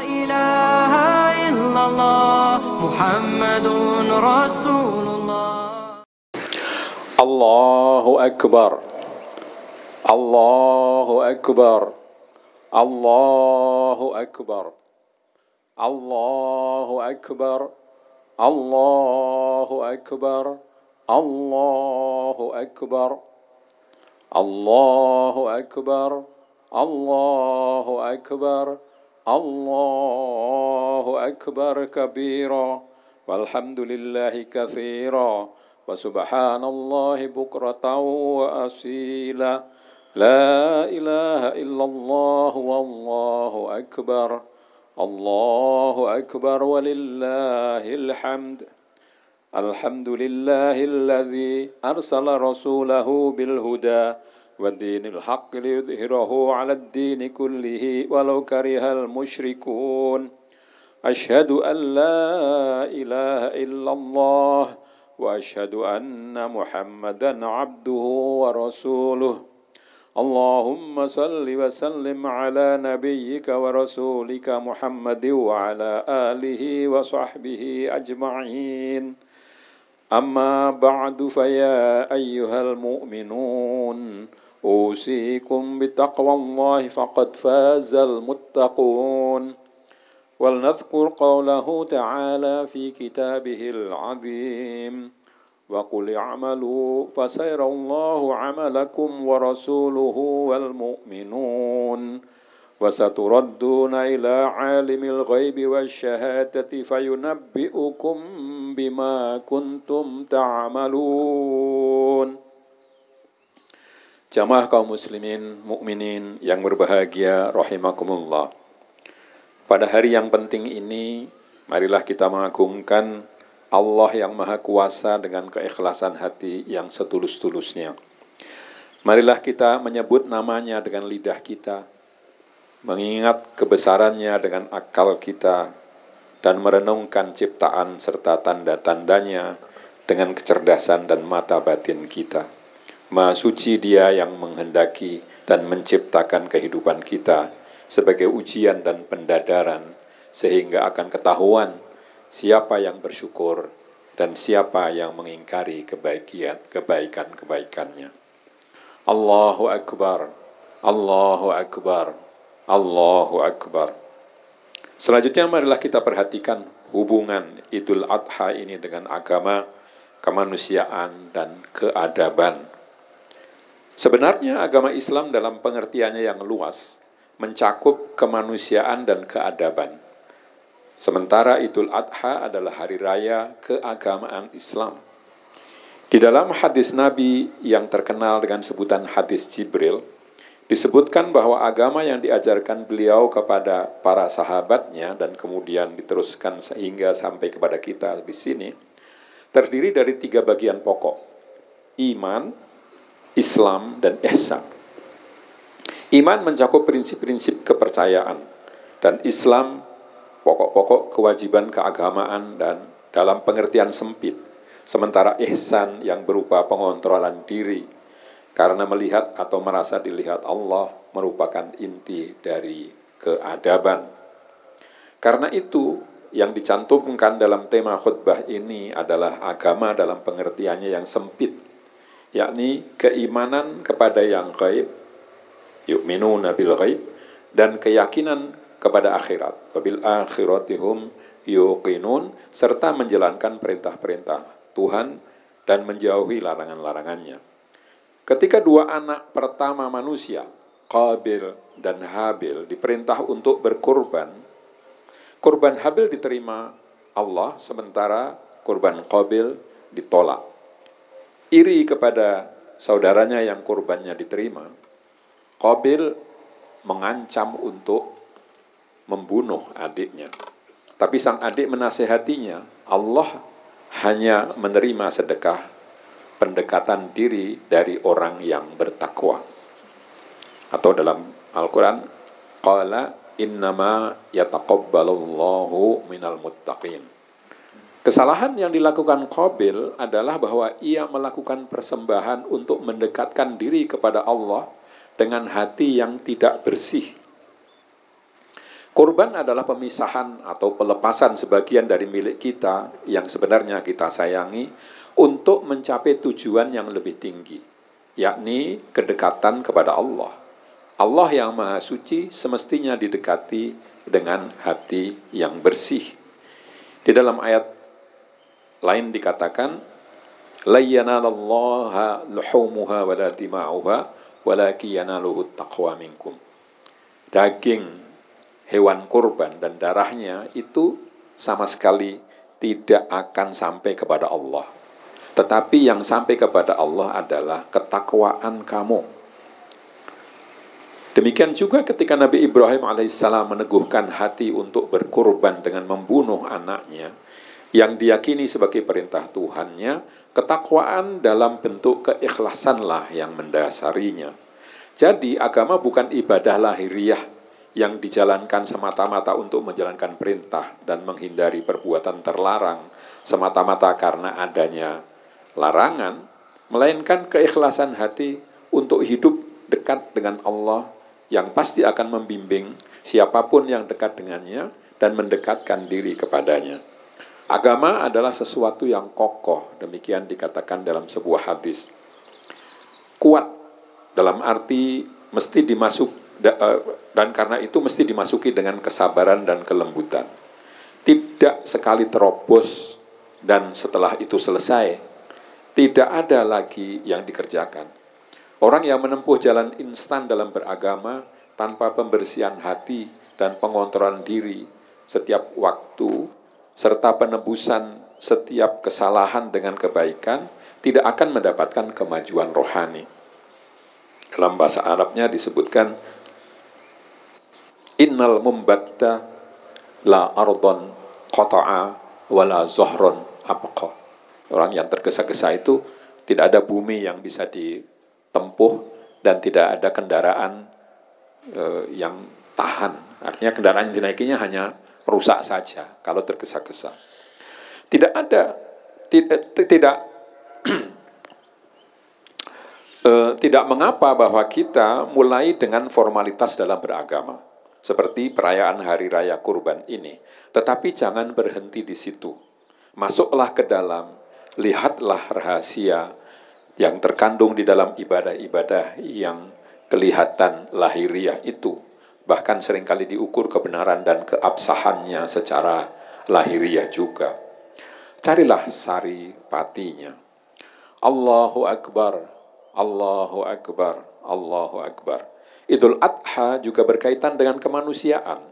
إله إلا الله محمد رسول الله. الله أكبر الله أكبر الله أكبر الله أكبر الله أكبر الله أكبر الله أكبر الله أكبر الله أكبر كبيرا والحمد لله كثيرا وسبحان الله بكرة وأصيلا لا إله إلا الله والله أكبر الله أكبر ولله الحمد الحمد لله الذي أرسل رسوله بالهدى والدين الحق ليظهره على الدين كله ولو كره المشركون أشهد أن لا إله إلا الله وأشهد أن محمدًا عبده ورسوله اللهم صل وسلم على نبيك ورسولك محمد وعلى آله وصحبه أجمعين أما بعد فيا أيها المؤمنون أوصيكم بتقوى الله فقد فاز المتقون ولنذكر قوله تعالى في كتابه العظيم وقل اعملوا فسيرى الله عملكم ورسوله والمؤمنون وستردون إلى عالم الغيب والشهادة فينبئكم بما كنتم تعملون. Jamaah kaum muslimin, mukminin yang berbahagia rahimakumullah. Pada hari yang penting ini, marilah kita mengagungkan Allah yang Maha Kuasa dengan keikhlasan hati yang setulus-tulusnya. Marilah kita menyebut namanya dengan lidah kita, mengingat kebesarannya dengan akal kita, dan merenungkan ciptaan serta tanda-tandanya dengan kecerdasan dan mata batin kita. Maha suci Dia yang menghendaki dan menciptakan kehidupan kita sebagai ujian dan pendadaran, sehingga akan ketahuan siapa yang bersyukur dan siapa yang mengingkari kebaikan-kebaikannya. Allahu Akbar, Allahu Akbar, Allahu Akbar. Selanjutnya marilah kita perhatikan hubungan Idul Adha ini dengan agama, kemanusiaan, dan keadaban. Sebenarnya agama Islam dalam pengertiannya yang luas mencakup kemanusiaan dan keadaban. Sementara Idul Adha adalah hari raya keagamaan Islam. Di dalam hadis Nabi yang terkenal dengan sebutan hadis Jibril, disebutkan bahwa agama yang diajarkan beliau kepada para sahabatnya dan kemudian diteruskan sehingga sampai kepada kita di sini, terdiri dari 3 bagian pokok: iman, Islam, dan ihsan. Iman mencakup prinsip-prinsip kepercayaan, dan Islam pokok-pokok kewajiban keagamaan dan dalam pengertian sempit. Sementara ihsan yang berupa pengontrolan diri, karena melihat atau merasa dilihat Allah merupakan inti dari keadaban. Karena itu, yang dicantumkan dalam tema khutbah ini adalah agama dalam pengertiannya yang sempit, yakni keimanan kepada yang gaib, yu'minuna bil ghaib, dan keyakinan kepada akhirat, wabil akhiratihum yuqinun, serta menjalankan perintah-perintah Tuhan dan menjauhi larangan-larangannya. Ketika 2 anak pertama manusia, Qabil dan Habil, diperintah untuk berkurban, kurban Habil diterima Allah, sementara kurban Qabil ditolak. Iri kepada saudaranya yang kurbannya diterima, Qabil mengancam untuk membunuh adiknya. Tapi sang adik menasihatinya, Allah hanya menerima sedekah pendekatan diri dari orang yang bertakwa. Atau dalam Al-Quran, qala innama yataqabbalullahu minal muttaqin. Kesalahan yang dilakukan Qabil adalah bahwa ia melakukan persembahan untuk mendekatkan diri kepada Allah dengan hati yang tidak bersih. Kurban adalah pemisahan atau pelepasan sebagian dari milik kita yang sebenarnya kita sayangi untuk mencapai tujuan yang lebih tinggi, yakni kedekatan kepada Allah. Allah yang Maha Suci semestinya didekati dengan hati yang bersih. Di dalam ayat lain dikatakan, la yanalallaha luhumuha wa la dima'uha walakin yanaluhu taqwa minkum. Daging hewan kurban dan darahnya itu sama sekali tidak akan sampai kepada Allah. Tetapi yang sampai kepada Allah adalah ketakwaan kamu. Demikian juga ketika Nabi Ibrahim alaihissalam meneguhkan hati untuk berkurban dengan membunuh anaknya, yang diyakini sebagai perintah Tuhannya, ketakwaan dalam bentuk keikhlasanlah yang mendasarinya. Jadi agama bukan ibadah lahiriah yang dijalankan semata-mata untuk menjalankan perintah dan menghindari perbuatan terlarang semata-mata karena adanya larangan, melainkan keikhlasan hati untuk hidup dekat dengan Allah yang pasti akan membimbing siapapun yang dekat dengannya dan mendekatkan diri kepadanya. Agama adalah sesuatu yang kokoh, demikian dikatakan dalam sebuah hadis. Kuat dalam arti mesti dimasuk, dan karena itu mesti dimasuki dengan kesabaran dan kelembutan. Tidak sekali terobos dan setelah itu selesai, tidak ada lagi yang dikerjakan. Orang yang menempuh jalan instan dalam beragama tanpa pembersihan hati dan pengontrolan diri setiap waktu, serta penebusan setiap kesalahan dengan kebaikan, tidak akan mendapatkan kemajuan rohani. Dalam bahasa Arabnya disebutkan, innal mumbatta la ardon qata'a wala zohron abqa. Orang yang tergesa-gesa itu tidak ada bumi yang bisa ditempuh dan tidak ada kendaraan yang tahan. Artinya kendaraan yang dinaikinya hanya rusak saja kalau tergesa-gesa. Tidak ada, tidak mengapa bahwa kita mulai dengan formalitas dalam beragama, seperti perayaan Hari Raya Kurban ini. Tetapi jangan berhenti di situ. Masuklah ke dalam, lihatlah rahasia yang terkandung di dalam ibadah-ibadah yang kelihatan lahiriah itu. Bahkan seringkali diukur kebenaran dan keabsahannya secara lahiriah juga. Carilah sari patinya. Allahu Akbar, Allahu Akbar, Allahu Akbar. Idul Adha juga berkaitan dengan kemanusiaan.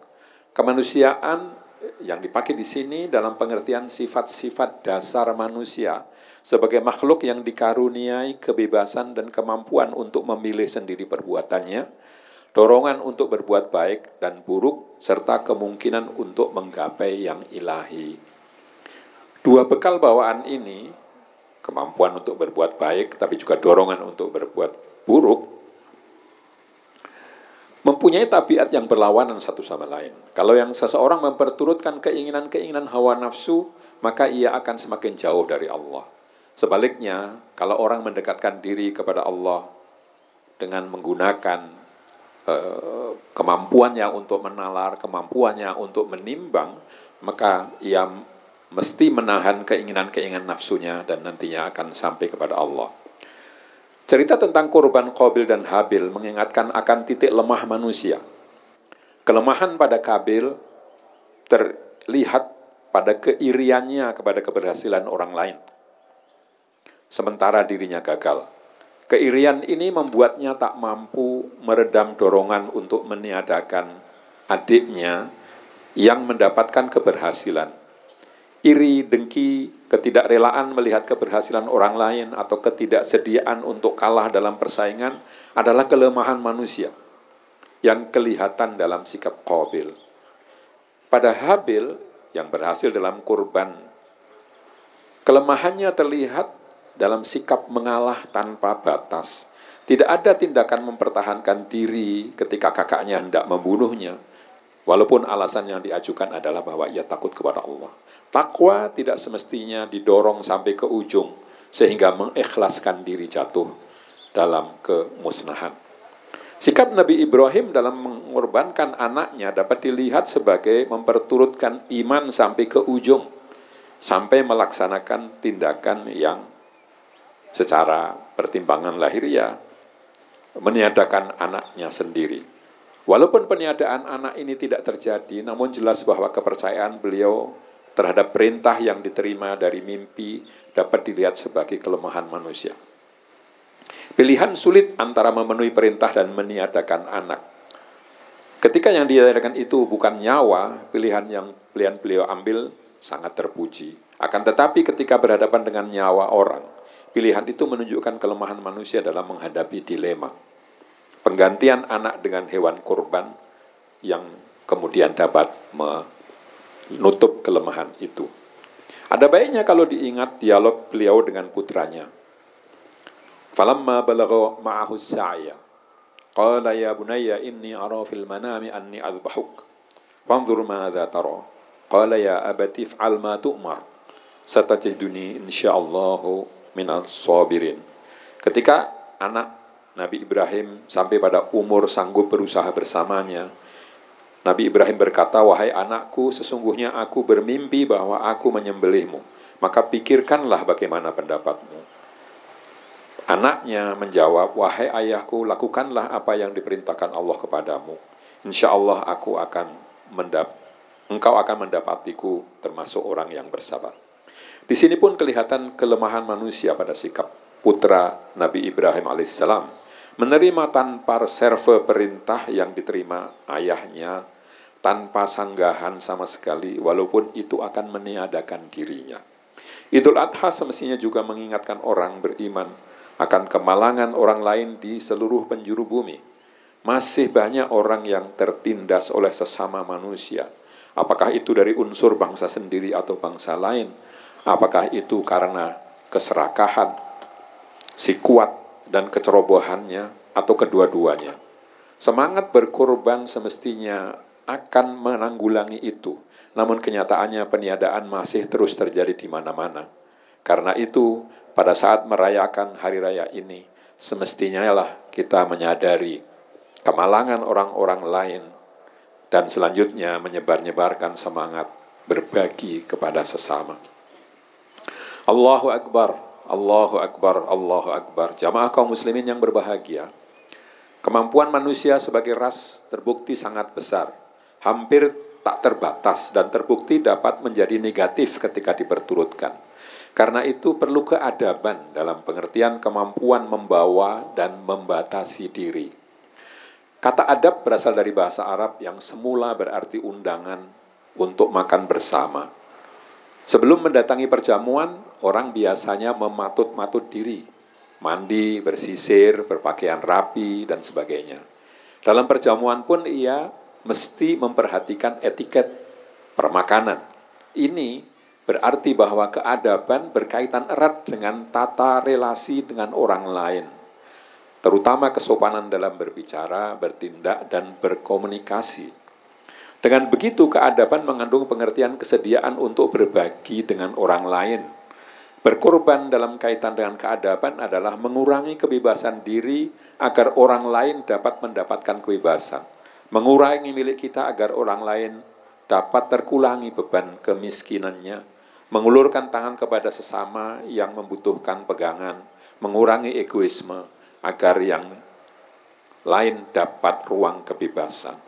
Kemanusiaan yang dipakai di sini dalam pengertian sifat-sifat dasar manusia sebagai makhluk yang dikaruniai kebebasan dan kemampuan untuk memilih sendiri perbuatannya, dorongan untuk berbuat baik dan buruk, serta kemungkinan untuk menggapai yang ilahi. Dua bekal bawaan ini, kemampuan untuk berbuat baik, tapi juga dorongan untuk berbuat buruk, mempunyai tabiat yang berlawanan satu sama lain. Kalau yang seseorang memperturutkan keinginan-keinginan hawa nafsu, maka ia akan semakin jauh dari Allah. Sebaliknya, kalau orang mendekatkan diri kepada Allah dengan menggunakan kemampuannya untuk menalar, kemampuannya untuk menimbang, maka ia mesti menahan keinginan-keinginan nafsunya dan nantinya akan sampai kepada Allah. Cerita tentang korban Qabil dan Habil mengingatkan akan titik lemah manusia. Kelemahan pada Qabil terlihat pada keiriannya kepada keberhasilan orang lain, sementara dirinya gagal. Keirian ini membuatnya tak mampu meredam dorongan untuk meniadakan adiknya yang mendapatkan keberhasilan. Iri, dengki, ketidakrelaan melihat keberhasilan orang lain atau ketidaksediaan untuk kalah dalam persaingan adalah kelemahan manusia yang kelihatan dalam sikap Qabil. Pada Habil yang berhasil dalam kurban, kelemahannya terlihat dalam sikap mengalah tanpa batas. Tidak ada tindakan mempertahankan diri ketika kakaknya hendak membunuhnya, walaupun alasan yang diajukan adalah bahwa ia takut kepada Allah. Takwa tidak semestinya didorong sampai ke ujung sehingga mengikhlaskan diri jatuh dalam kemusnahan. Sikap Nabi Ibrahim dalam mengorbankan anaknya dapat dilihat sebagai memperturutkan iman sampai ke ujung, sampai melaksanakan tindakan yang secara pertimbangan lahiriah meniadakan anaknya sendiri. Walaupun peniadaan anak ini tidak terjadi, namun jelas bahwa kepercayaan beliau terhadap perintah yang diterima dari mimpi dapat dilihat sebagai kelemahan manusia. Pilihan sulit antara memenuhi perintah dan meniadakan anak. Ketika yang ditiadakan itu bukan nyawa, pilihan beliau ambil sangat terpuji. Akan tetapi ketika berhadapan dengan nyawa orang, pilihan itu menunjukkan kelemahan manusia dalam menghadapi dilema. Penggantian anak dengan hewan kurban yang kemudian dapat menutup kelemahan itu. Ada baiknya kalau diingat dialog beliau dengan putranya. Falamma balagha ma'ahu as-sa'ya qala ya bunayya inni ara fil manami anni adbahuk fanzur madza tara qala ya abati if'al ma tu'mar satajiduni insyaallahu minas sabirin. Ketika anak Nabi Ibrahim sampai pada umur sanggup berusaha bersamanya, Nabi Ibrahim berkata, wahai anakku, sesungguhnya aku bermimpi bahwa aku menyembelihmu, maka pikirkanlah bagaimana pendapatmu. Anaknya menjawab, wahai ayahku, lakukanlah apa yang diperintahkan Allah kepadamu. Insya Allah engkau akan mendapatiku termasuk orang yang bersabar. Di sini pun kelihatan kelemahan manusia pada sikap putra Nabi Ibrahim alaihissalam, menerima tanpa reserve perintah yang diterima ayahnya, tanpa sanggahan sama sekali, walaupun itu akan meniadakan dirinya. Idul Adha semestinya juga mengingatkan orang beriman akan kemalangan orang lain di seluruh penjuru bumi. Masih banyak orang yang tertindas oleh sesama manusia. Apakah itu dari unsur bangsa sendiri atau bangsa lain? Apakah itu karena keserakahan, si kuat dan kecerobohannya, atau kedua-duanya? Semangat berkorban semestinya akan menanggulangi itu. Namun kenyataannya peniadaan masih terus terjadi di mana-mana. Karena itu, pada saat merayakan hari raya ini, semestinya lah kita menyadari kemalangan orang-orang lain dan selanjutnya menyebar-nyebarkan semangat berbagi kepada sesama. Allahu Akbar, Allahu Akbar, Allahu Akbar. Jamaah kaum muslimin yang berbahagia, kemampuan manusia sebagai ras terbukti sangat besar, hampir tak terbatas dan terbukti dapat menjadi negatif ketika diperturutkan. Karena itu perlu keadaban dalam pengertian kemampuan membawa dan membatasi diri. Kata adab berasal dari bahasa Arab yang semula berarti undangan untuk makan bersama. Sebelum mendatangi perjamuan, orang biasanya mematut-matut diri, mandi, bersisir, berpakaian rapi, dan sebagainya. Dalam perjamuan pun ia mesti memperhatikan etiket permakanan. Ini berarti bahwa keadaban berkaitan erat dengan tata relasi dengan orang lain, terutama kesopanan dalam berbicara, bertindak, dan berkomunikasi. Dengan begitu, keadaban mengandung pengertian kesediaan untuk berbagi dengan orang lain. Berkorban dalam kaitan dengan keadaban adalah mengurangi kebebasan diri agar orang lain dapat mendapatkan kebebasan. Mengurangi milik kita agar orang lain dapat terkurangi beban kemiskinannya. Mengulurkan tangan kepada sesama yang membutuhkan pegangan, mengurangi egoisme agar yang lain dapat ruang kebebasan.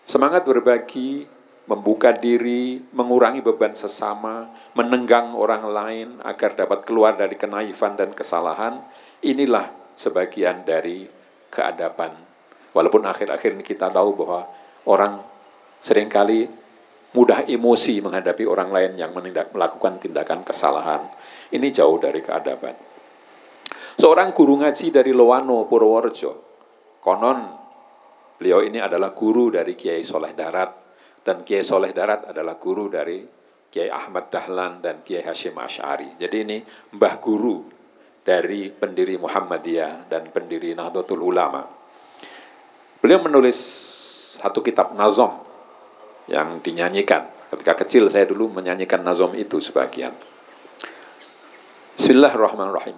Semangat berbagi, membuka diri, mengurangi beban sesama, menenggang orang lain agar dapat keluar dari kenaifan dan kesalahan, inilah sebagian dari keadaban. Walaupun akhir-akhir ini kita tahu bahwa orang seringkali mudah emosi menghadapi orang lain yang melakukan tindakan kesalahan. Ini jauh dari keadaban. Seorang guru ngaji dari Loano, Purworejo, konon beliau ini adalah guru dari Kiai Soleh Darat, dan Kiai Soleh Darat adalah guru dari Kiai Ahmad Dahlan dan Kiai Hasyim Asy'ari. Jadi ini mbah guru dari pendiri Muhammadiyah dan pendiri Nahdlatul Ulama. Beliau menulis satu kitab nazom yang dinyanyikan. Ketika kecil saya dulu menyanyikan nazom itu sebagian. Bismillahirrahmanirrahim.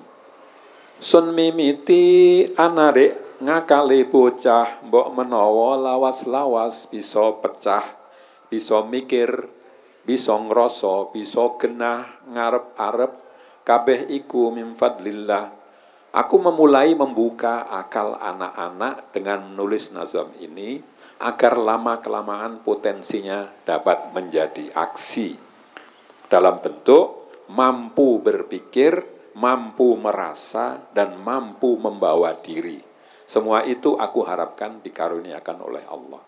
Sun mimiti anare ngakali bocah mbok menawa lawas-lawas bisa pecah, bisa mikir, bisa ngrasa, bisa genah ngarep-arep kabeh iku min fadlillah. Aku memulai membuka akal anak-anak dengan menulis nazam ini agar lama-kelamaan potensinya dapat menjadi aksi dalam bentuk mampu berpikir, mampu merasa, dan mampu membawa diri. Semua itu aku harapkan dikaruniakan oleh Allah.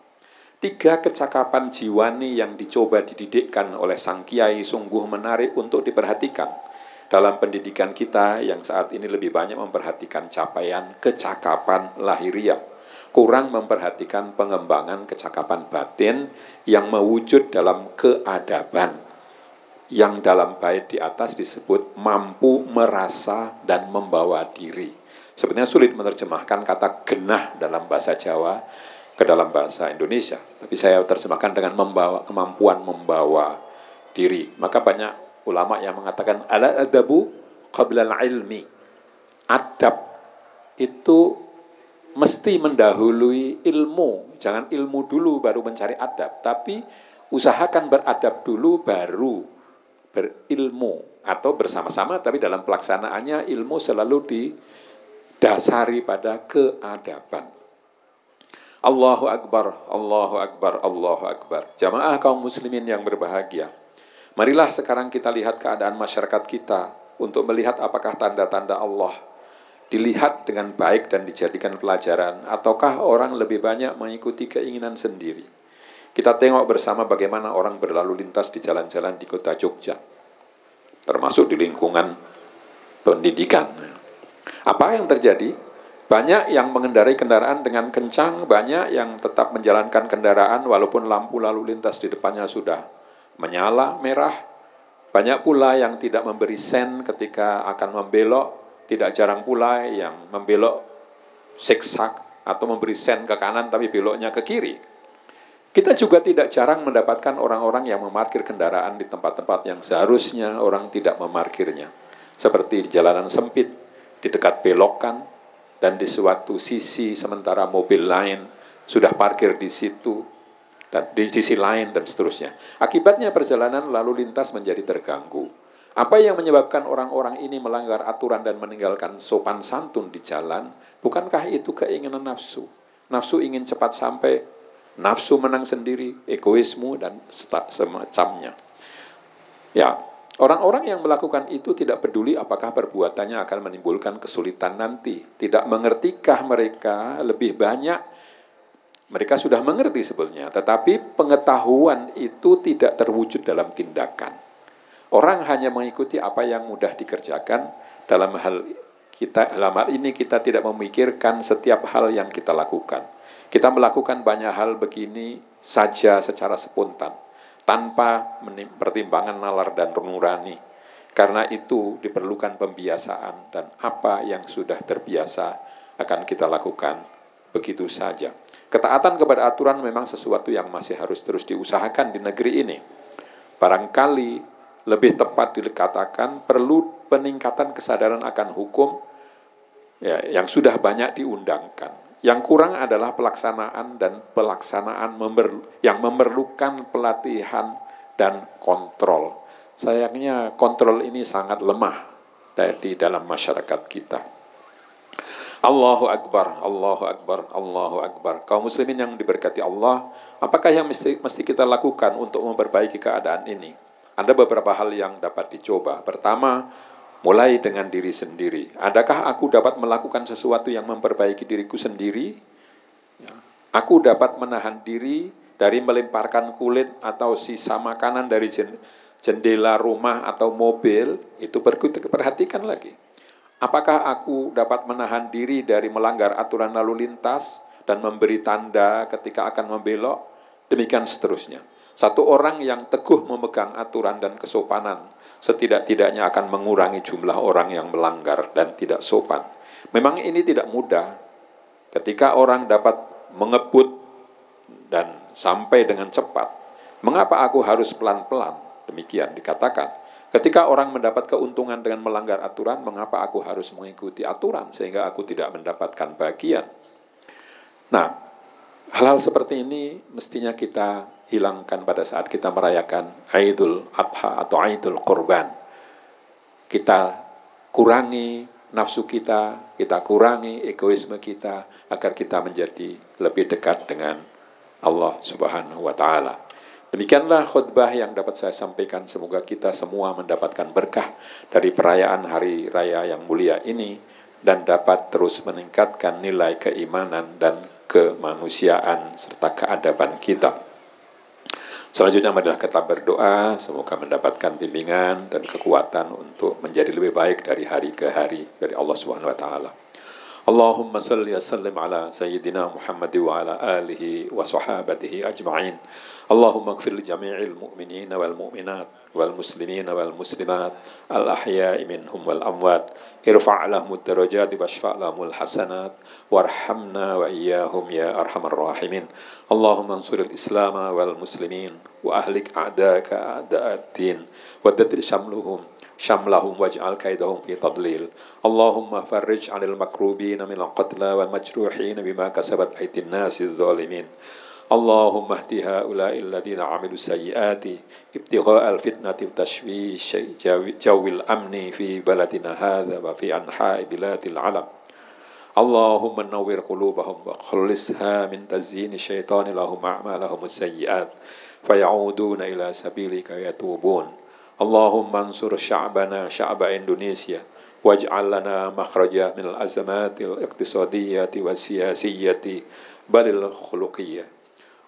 3 kecakapan jiwani yang dicoba dididikkan oleh sang kiai sungguh menarik untuk diperhatikan. Dalam pendidikan kita yang saat ini lebih banyak memperhatikan capaian kecakapan lahiriah, kurang memperhatikan pengembangan kecakapan batin yang mewujud dalam keadaban, yang dalam bait di atas disebut mampu merasa dan membawa diri. Sebenarnya sulit menerjemahkan kata genah dalam bahasa Jawa ke dalam bahasa Indonesia, tapi saya terjemahkan dengan kemampuan membawa diri. Maka banyak ulama yang mengatakan al-adabu qabla al-ilmi. Adab itu mesti mendahului ilmu. Jangan ilmu dulu baru mencari adab, tapi usahakan beradab dulu baru berilmu, atau bersama-sama tapi dalam pelaksanaannya ilmu selalu didasari pada keadaban. Allahu Akbar, Allahu Akbar, Allahu Akbar. Jamaah kaum muslimin yang berbahagia, marilah sekarang kita lihat keadaan masyarakat kita untuk melihat apakah tanda-tanda Allah dilihat dengan baik dan dijadikan pelajaran, ataukah orang lebih banyak mengikuti keinginan sendiri. Kita tengok bersama bagaimana orang berlalu lintas di jalan-jalan di kota Jogja, termasuk di lingkungan pendidikan. Apa yang terjadi? Banyak yang mengendarai kendaraan dengan kencang, banyak yang tetap menjalankan kendaraan walaupun lampu lalu lintas di depannya sudah menyala merah. Banyak pula yang tidak memberi sen ketika akan membelok, tidak jarang pula yang membelok zigzag atau memberi sen ke kanan tapi beloknya ke kiri. Kita juga tidak jarang mendapatkan orang-orang yang memarkir kendaraan di tempat-tempat yang seharusnya orang tidak memarkirnya. Seperti di jalanan sempit, di dekat belokan, dan di suatu sisi sementara mobil lain sudah parkir di situ, dan di sisi lain, dan seterusnya. Akibatnya perjalanan lalu lintas menjadi terganggu. Apa yang menyebabkan orang-orang ini melanggar aturan dan meninggalkan sopan santun di jalan? Bukankah itu keinginan nafsu? Nafsu ingin cepat sampai, nafsu menang sendiri, egoisme, dan semacamnya. Ya, orang-orang yang melakukan itu tidak peduli apakah perbuatannya akan menimbulkan kesulitan nanti. Tidak mengertikah mereka lebih banyak? Mereka sudah mengerti sebetulnya, tetapi pengetahuan itu tidak terwujud dalam tindakan. Orang hanya mengikuti apa yang mudah dikerjakan. Dalam hal ini kita tidak memikirkan setiap hal yang kita lakukan. Kita melakukan banyak hal begini saja secara spontan, tanpa pertimbangan nalar dan nurani. Karena itu diperlukan pembiasaan, dan apa yang sudah terbiasa akan kita lakukan begitu saja. Ketaatan kepada aturan memang sesuatu yang masih harus terus diusahakan di negeri ini. Barangkali lebih tepat dikatakan perlu peningkatan kesadaran akan hukum ya, yang sudah banyak diundangkan. Yang kurang adalah pelaksanaan yang memerlukan pelatihan dan kontrol. Sayangnya kontrol ini sangat lemah di dalam masyarakat kita. Allahu Akbar, Allahu Akbar, Allahu Akbar. Kaum muslimin yang diberkati Allah, apakah yang mesti kita lakukan untuk memperbaiki keadaan ini? Ada beberapa hal yang dapat dicoba. Pertama, mulai dengan diri sendiri. Adakah aku dapat melakukan sesuatu yang memperbaiki diriku sendiri? Ya. Aku dapat menahan diri dari melemparkan kulit atau sisa makanan dari jendela rumah atau mobil. Itu perlu diperhatikan lagi. Apakah aku dapat menahan diri dari melanggar aturan lalu lintas dan memberi tanda ketika akan membelok? Demikian seterusnya. Satu orang yang teguh memegang aturan dan kesopanan setidak-tidaknya akan mengurangi jumlah orang yang melanggar dan tidak sopan. Memang ini tidak mudah. Ketika orang dapat mengebut dan sampai dengan cepat, mengapa aku harus pelan-pelan? Demikian dikatakan. Ketika orang mendapat keuntungan dengan melanggar aturan, mengapa aku harus mengikuti aturan sehingga aku tidak mendapatkan bagian? Nah, hal-hal seperti ini mestinya kita hilangkan pada saat kita merayakan Idul Adha atau Idul Qurban. Kita kurangi nafsu kita kurangi egoisme kita, agar kita menjadi lebih dekat dengan Allah Subhanahu wa Ta'ala. Demikianlah khutbah yang dapat saya sampaikan. Semoga kita semua mendapatkan berkah dari perayaan hari raya yang mulia ini dan dapat terus meningkatkan nilai keimanan dan kemanusiaan serta keadaban kita. Selanjutnya marilah kita berdoa, semoga mendapatkan bimbingan dan kekuatan untuk menjadi lebih baik dari hari ke hari dari Allah Subhanahu wa Ta'ala. Allahumma salli wa sallim ala sayyidina Muhammad wa ala alihi wa sahabatihi ajma'in. Allahumma ighfir li jami'il mu'minina wal mu'minat wal muslimina wal muslimat al ahya'i minhum wal amwat. Irfa' lahumud darajati washfa' lahumul hasanat warhamna wa iyyahum ya arhamar rahimin. Allahumma ansuril islam wal muslimin wa ahlik a'daka a'da'ad-din wa dadir syamlahum waj'al kaidahum fi tadlil. Allahumma farrij 'anil makrubin min al-qatla wal majruhin bima kasabat aydin nasi adh-dhalimin. Allahumma hdi haula'i alladhina 'amilu sayyi'ati ibtigha'a al-fitnati wa tashwish jawil amni fi baladina hadha wa fi anha'i biladil 'alam. Allahumma nawwir qulubahum wa khallisha min tazyini syaitani lahum a'malahum as-sayyi'at faya'uduna ila sabilika yatubun. Allahumma ansur sya'bana sya'ba Indonesia waj'al lana makhraja minal azamatil iqtisadiyyati wa siyasiyyati balil khuluqiyyah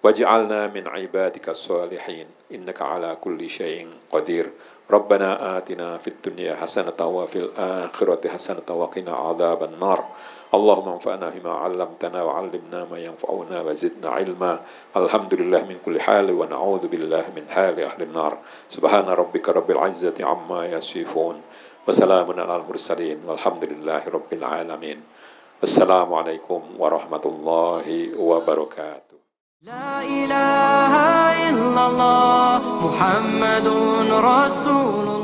waj'alna min ibadika salihin innaka ala kulli syai'in qadir. Rabbana atina fid dunya hasanatan wa fil akhirati hasanatan wa qina adzaban nar. Allahumma anfa'na bima 'allamtana wa 'allimna ma yanfa'una wa zidna 'ilma. Alhamdulillah min kulli hal wa na'udzu billahi min hali ahli nar. Subhana rabbika rabbil 'izzati 'amma yasifun wa salamun 'alal mursalin walhamdulillahi rabbil alamin. Assalamualaikum warahmatullahi wabarakatuh. لا إله إلا الله محمد رسول الله